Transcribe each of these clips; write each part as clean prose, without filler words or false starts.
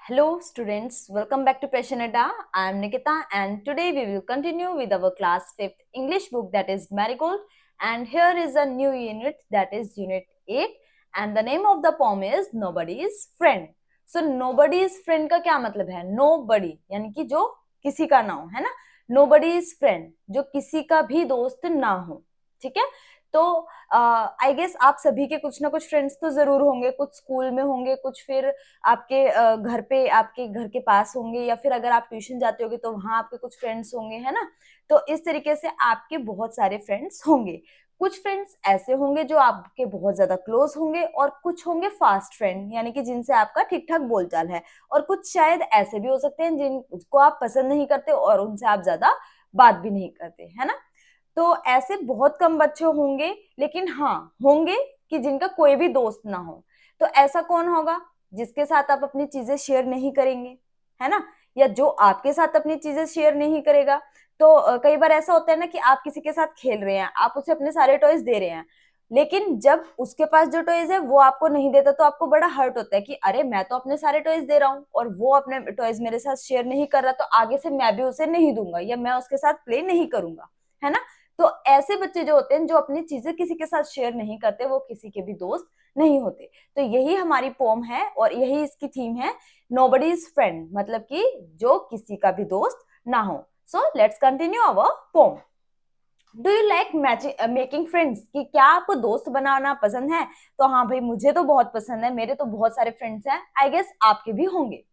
Hello students, welcome back to Passionata. I am Nikita and today we will continue with our class 5th English book that is Marigold, and here is a new unit that is unit 8 and the name of the poem is Nobody's Friend. So nobody's friend का क्या मतलब है? Nobody यानी कि जो किसी का ना हो, है ना? Nobody's friend जो किसी का भी दोस्त ना हो, ठीक है? तो आई गेस आप सभी के कुछ ना कुछ फ्रेंड्स तो जरूर होंगे, कुछ स्कूल में होंगे, कुछ फिर आपके घर पे, आपके घर के पास होंगे, या फिर अगर आप ट्यूशन जाते होगे तो वहां आपके कुछ फ्रेंड्स होंगे, है ना? तो इस तरीके से आपके बहुत सारे फ्रेंड्स होंगे। कुछ फ्रेंड्स ऐसे होंगे जो आपके बहुत ज्यादा क्लोज होंगे, और कुछ होंगे फास्ट फ्रेंड यानी कि जिनसे आपका ठीक ठाक बोलचाल है, और कुछ शायद ऐसे भी हो सकते हैं जिनको आप पसंद नहीं करते और उनसे आप ज्यादा बात भी नहीं करते, है ना? तो ऐसे बहुत कम बच्चे होंगे, लेकिन हाँ होंगे कि जिनका कोई भी दोस्त ना हो। तो ऐसा कौन होगा जिसके साथ आप अपनी चीजें शेयर नहीं करेंगे, है ना? या जो आपके साथ अपनी चीजें शेयर नहीं करेगा। तो कई बार ऐसा होता है ना कि आप किसी के साथ खेल रहे हैं, आप उसे अपने सारे टॉयज दे रहे हैं, लेकिन जब उसके पास जो टॉयज है वो आपको नहीं देता तो आपको बड़ा हर्ट होता है कि अरे मैं तो अपने सारे टॉयज दे रहा हूँ और वो अपने टॉयज मेरे साथ शेयर नहीं कर रहा, तो आगे से मैं भी उसे नहीं दूंगा या मैं उसके साथ प्ले नहीं करूंगा, है ना? तो ऐसे बच्चे जो होते हैं जो अपनी चीजें किसी के साथ शेयर नहीं करते, वो किसी के भी दोस्त नहीं होते। तो यही हमारी पोम है और यही इसकी थीम है, नोबडी इज फ्रेंड, मतलब कि जो किसी का भी दोस्त ना हो। So let's continue our poem. Do you like making friends, कि क्या आपको दोस्त बनाना पसंद है? तो हाँ भाई, मुझे तो बहुत पसंद है, मेरे तो बहुत सारे फ्रेंड्स हैं, आई गेस आपके भी होंगे।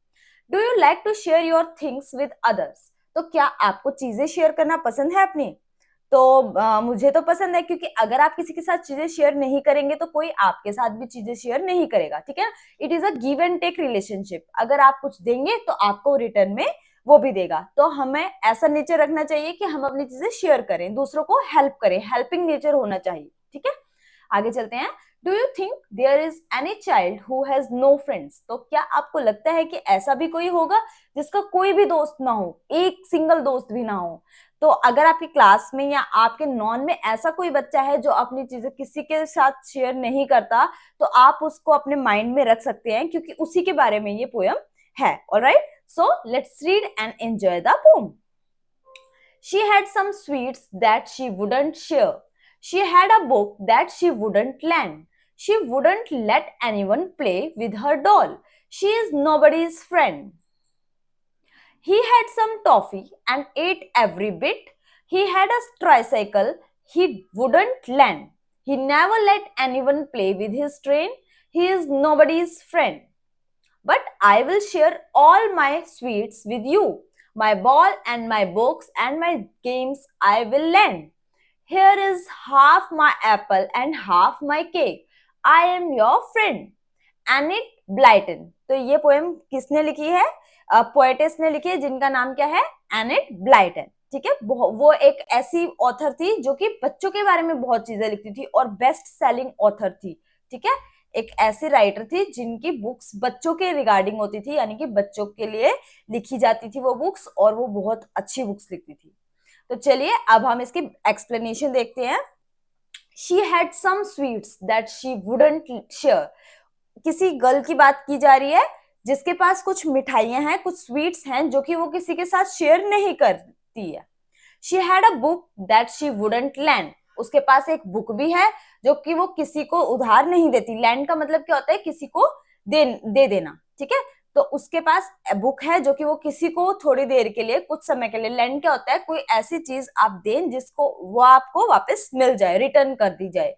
Do you like to share your things with others, तो क्या आपको चीजें शेयर करना पसंद है अपनी? तो मुझे तो पसंद है, क्योंकि अगर आप किसी के साथ चीजें शेयर नहीं करेंगे तो कोई आपके साथ भी चीजें शेयर नहीं करेगा, ठीक है? It is a give and take relationship. अगर आप कुछ देंगे तो आपको रिटर्न में वो भी देगा। तो हमें ऐसा नेचर रखना चाहिए कि हम अपनी चीजें शेयर करें, दूसरों को हेल्प करें, हेल्पिंग नेचर होना चाहिए, ठीक है? आगे चलते हैं। Do you think there is any child who has no friends, तो क्या आपको लगता है कि ऐसा भी कोई होगा जिसका कोई भी दोस्त ना हो, एक सिंगल दोस्त भी ना हो? तो अगर आपकी क्लास में या आपके नॉन में ऐसा कोई बच्चा है जो अपनी चीजें किसी के साथ शेयर नहीं करता, तो आप उसको अपने माइंड में रख सकते हैं, क्योंकि उसी के बारे में ये पोयम है। Alright, so let's read and enjoy the pome. She had some sweets that she wouldn't share. She had a book that she wouldn't lend. She wouldn't let anyone play with her doll. She is nobody's friend. He had some toffee and ate every bit. He had a tricycle he wouldn't lend. He never let anyone play with his train. He is nobody's friend. But I will share all my sweets with you. My ball and my books and my games I will lend. Here is half my apple and half my cake. I am your friend. Unit Blyton. तो ये poem किसने लिखी है? Poetess ने लिखी है, जिनका नाम क्या है? एनिट ब्लाइटन, ठीक है? वो एक ऐसी ऑथर थी जो कि बच्चों के बारे में बहुत चीजें लिखती थी और बेस्ट सेलिंग ऑथर थी, ठीक है? एक ऐसी राइटर थी जिनकी बुक्स बच्चों के रिगार्डिंग होती थी, यानी कि बच्चों के लिए लिखी जाती थी वो बुक्स, और वो बहुत अच्छी बुक्स लिखती थी। तो चलिए अब हम इसकी एक्सप्लेनेशन देखते हैं। She had some sweets that she wouldn't share. किसी गर्ल की बात की जा रही है जिसके पास कुछ मिठाइयां हैं, कुछ स्वीट्स हैं जो कि वो किसी के साथ शेयर नहीं करती है। She had a book that she wouldn't land. उसके पास एक बुक भी है जो कि वो किसी को उधार नहीं देती। लैंड का मतलब क्या होता है? किसी को दे देना, ठीक है? तो उसके पास बुक है जो कि वो किसी को थोड़ी देर के लिए, कुछ समय के लिए, लैंड क्या होता है? कोई ऐसी चीज आप दें जिसको वो आपको वापस मिल जाए, रिटर्न कर दी जाए।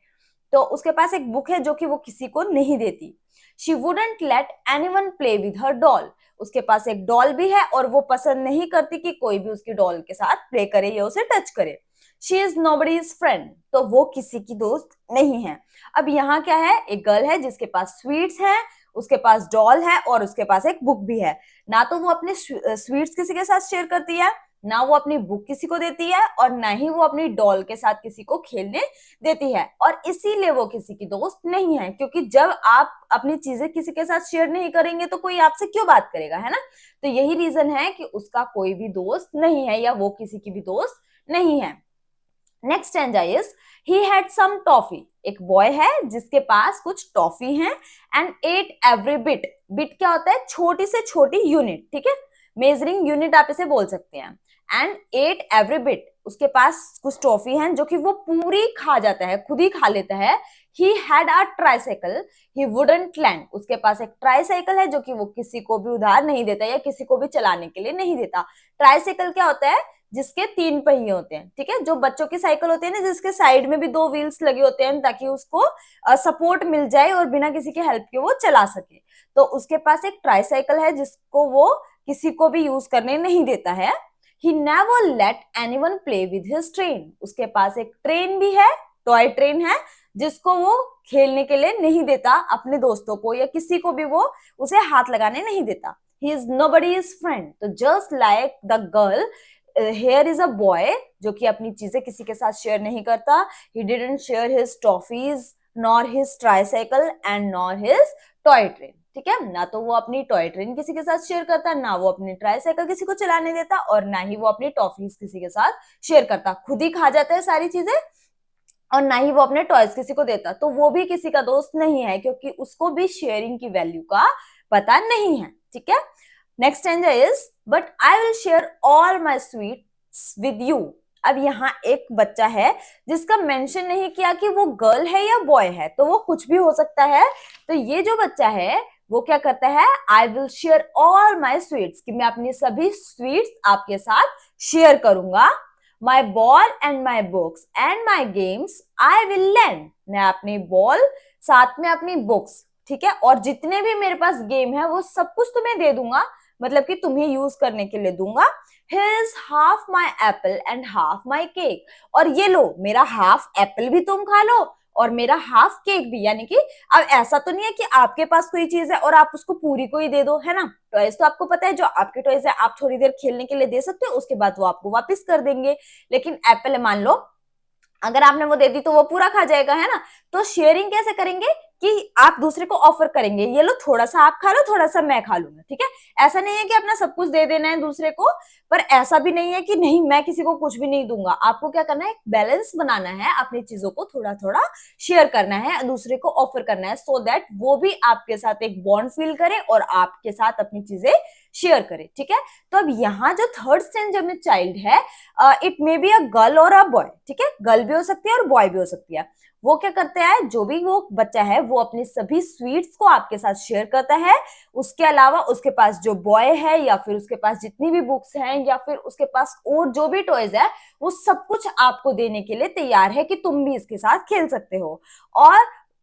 तो उसके पास एक बुक है जो कि वो किसी को नहीं देती। She wouldn't let anyone play with her doll. उसके पास एक डॉल भी है और वो पसंद नहीं करती कि कोई भी उसकी डॉल के साथ प्ले करे या उसे टच करे। शी इज नोबडीज फ्रेंड, तो वो किसी की दोस्त नहीं है। अब यहाँ क्या है? एक गर्ल है जिसके पास स्वीट्स है, उसके पास डॉल है और उसके पास एक बुक भी है। ना तो वो अपने स्वीट्स किसी के साथ शेयर करती है, ना वो अपनी बुक किसी को देती है, और ना ही वो अपनी डॉल के साथ किसी को खेलने देती है, और इसीलिए वो किसी की दोस्त नहीं है। क्योंकि जब आप अपनी चीजें किसी के साथ शेयर नहीं करेंगे तो कोई आपसे क्यों बात करेगा, है ना? तो यही रीजन है कि उसका कोई भी दोस्त नहीं है या वो किसी की भी दोस्त नहीं है। Next stanza is he had some toffee. एक बॉय है जिसके पास कुछ टॉफी है and ate every bit. Bit क्या होता है? छोटी से छोटी यूनिट, ठीक है, मेजरिंग यूनिट आप इसे बोल सकते हैं। एंड एट एवरी बिट, उसके पास कुछ टॉफी है जो कि वो पूरी खा जाता है, खुद ही खा लेता है। He had a tricycle he wouldn't land. उसके पास एक ट्राइसाइकिल है जो कि वो किसी को भी उधार नहीं देता या किसी को भी चलाने के लिए नहीं देता। ट्राइसाइकिल क्या होता है? जिसके 3 पहिए होते हैं, ठीक है, जो बच्चों की साइकिल होती है ना, जिसके साइड में भी 2 व्हील्स लगे होते हैं ताकि उसको सपोर्ट मिल जाए और बिना किसी के हेल्प के वो चला सके। तो उसके पास एक ट्राइसाइकिल है जिसको वो किसी को भी यूज करने नहीं देता है। He never let anyone play with his train. उसके पास एक ट्रेन भी है, टॉय ट्रेन है, जिसको वो खेलने के लिए नहीं देता अपने दोस्तों को या किसी को भी वो उसे हाथ लगाने नहीं देता। He is nobody's friend। तो just like the girl, here is a boy जो कि अपनी चीजें किसी के साथ शेयर नहीं करता। He didn't share his toffees nor his tricycle and nor his toy train. ठीक है, ना तो वो अपनी टॉय ट्रेन किसी के साथ शेयर करता, ना वो अपनी ट्राइसाइकिल किसी को चलाने देता, और ना ही वो अपनी टॉफीज किसी के साथ शेयर करता। खुद ही खा जाता है सारी चीजें, और ना ही वो अपने टॉयज किसी को देता। तो वो भी किसी का दोस्त नहीं है, क्योंकि उसको भी शेयरिंग की वैल्यू का पता नहीं है। ठीक है, next stanza is but I will share all my sweets with you. अब यहाँ एक बच्चा है जिसका मेंशन नहीं किया कि वो गर्ल है या बॉय है, तो वो कुछ भी हो सकता है। तो ये जो बच्चा है वो क्या करता है? I will share all my sweets, कि मैं अपनी सभी स्वीट्स आपके साथ शेयर करूंगा। My ball and my books and my games I will lend. मैं अपनी बॉल साथ में अपनी बुक्स, ठीक है, और जितने भी मेरे पास गेम है वो सब कुछ तुम्हें दे दूंगा, मतलब कि तुम्हें यूज करने के लिए दूंगा। Here's half my apple and half my cake। और ये लो, मेरा हाफ एप्पल भी तुम खा लो और मेरा हाफ केक भी। यानी कि अब ऐसा तो नहीं है कि आपके पास कोई चीज है और आप उसको पूरी को ही दे दो, है ना। टॉयज तो आपको पता है, जो आपके टॉयज है आप थोड़ी देर खेलने के लिए दे सकते हो, उसके बाद वो आपको वापस कर देंगे। लेकिन एप्पल मान लो अगर आपने वो दे दी तो वो पूरा खा जाएगा, है ना। तो शेयरिंग कैसे करेंगे कि आप दूसरे को ऑफर करेंगे, ये लो थोड़ा सा आप खा लो, थोड़ा सा मैं खा लूंगा। ठीक है, ऐसा नहीं है कि अपना सब कुछ दे देना है दूसरे को, पर ऐसा भी नहीं है कि नहीं मैं किसी को कुछ भी नहीं दूंगा। आपको क्या करना है? बैलेंस बनाना है, अपनी चीजों को थोड़ा थोड़ा शेयर करना है, दूसरे को ऑफर करना है, सो दैट वो भी आपके साथ एक बॉन्ड फील करे और आपके साथ अपनी चीजें शेयर करे। ठीक है, तो अब यहाँ जो थर्ड स्टेंजर में चाइल्ड है, it may be a girl और अ बॉय। ठीक है, गर्ल भी हो सकती है और बॉय भी हो सकती है। वो क्या करते हैं? जो भी वो बच्चा है वो अपनी सभी स्वीट्स को आपके साथ शेयर करता है। उसके अलावा उसके पास जो बॉय है या फिर उसके पास जितनी भी बुक्स हैं या फिर उसके पास और जो भी टॉयज है, वो सब कुछ आपको देने के लिए तैयार है कि तुम भी इसके साथ खेल सकते हो। और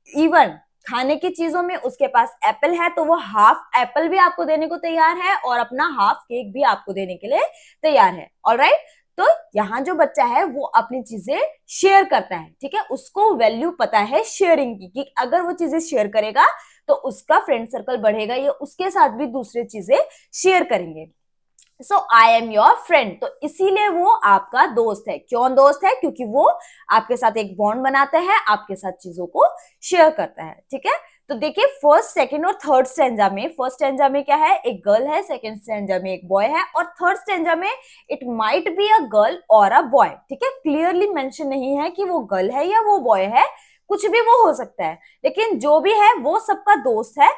इवन खाने की चीजों में उसके पास एप्पल है तो वो हाफ एप्पल भी आपको देने को तैयार है और अपना हाफ केक भी आपको देने के लिए तैयार है। ऑलराइट, तो यहाँ जो बच्चा है वो अपनी चीजें शेयर करता है। ठीक है, उसको वैल्यू पता है शेयरिंग की, कि अगर वो चीजें शेयर करेगा तो उसका फ्रेंड सर्कल बढ़ेगा, या उसके साथ भी दूसरी चीजें शेयर करेंगे। सो आई एम योर फ्रेंड, तो इसीलिए वो आपका दोस्त है। क्यों दोस्त है? क्योंकि वो आपके साथ एक बॉन्ड बनाता है, आपके साथ चीजों को शेयर करता है। ठीक है, तो देखिए फर्स्ट सेकंड और थर्ड स्टैंजा में, फर्स्ट स्टैंजा में क्या है? एक गर्ल है, सेकंड स्टैंजा में एक बॉय है, और थर्ड स्टैंजा में it might be a girl और अ बॉय। ठीक है, क्लियरली मेंशन नहीं है कि वो गर्ल है या वो बॉय है, कुछ भी वो हो सकता है, लेकिन जो भी है वो सबका दोस्त है।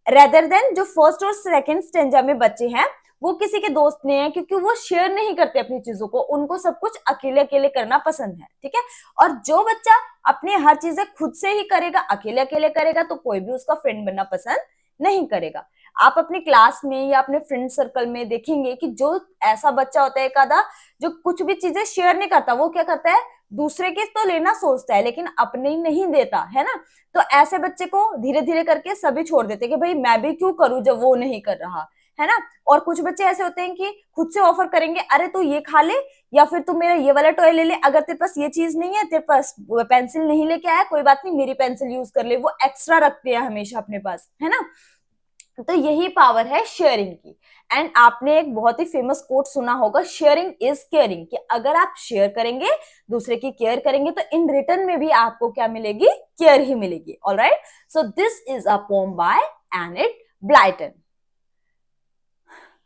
रेदर देन जो फर्स्ट और सेकंड स्टैंजा में बच्चे हैं वो किसी के दोस्त नहीं है, क्योंकि वो शेयर नहीं करते अपनी चीजों को, उनको सब कुछ अकेले अकेले करना पसंद है। ठीक है, और जो बच्चा अपनी हर चीजें खुद से ही करेगा, अकेले अकेले करेगा, तो कोई भी उसका फ्रेंड बनना पसंद नहीं करेगा। आप अपनी क्लास में या अपने फ्रेंड सर्कल में देखेंगे कि जो ऐसा बच्चा होता है एक आधा, जो कुछ भी चीजें शेयर नहीं करता, वो क्या करता है? दूसरे के तो लेना सोचता है लेकिन अपने नहीं देता, है ना। तो ऐसे बच्चे को धीरे धीरे करके सभी छोड़ देते कि भाई मैं भी क्यों करूं जब वो नहीं कर रहा, है ना। और कुछ बच्चे ऐसे होते हैं कि खुद से ऑफर करेंगे, अरे तू ये खा ले, या फिर तू मेरा ये वाला टॉय ले ले, अगर तेरे पास ये चीज नहीं है, तेरे पास पेंसिल नहीं लेके आया, कोई बात नहीं मेरी पेंसिल यूज कर ले। वो एक्स्ट्रा रखते हैं हमेशा अपने पास, है ना। तो यही पावर है शेयरिंग की। एंड आपने एक बहुत ही फेमस कोट सुना होगा, शेयरिंग इज केयरिंग, कि अगर आप शेयर करेंगे, दूसरे की केयर करेंगे, तो इन रिटर्न में भी आपको क्या मिलेगी? केयर ही मिलेगी। Alright, so this is a poem by unit Blyton.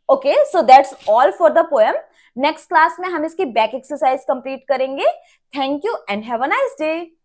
Okay, so that's all for the poem. Next class में हम इसकी बैक एक्सरसाइज कंप्लीट करेंगे। Thank you and have a nice day.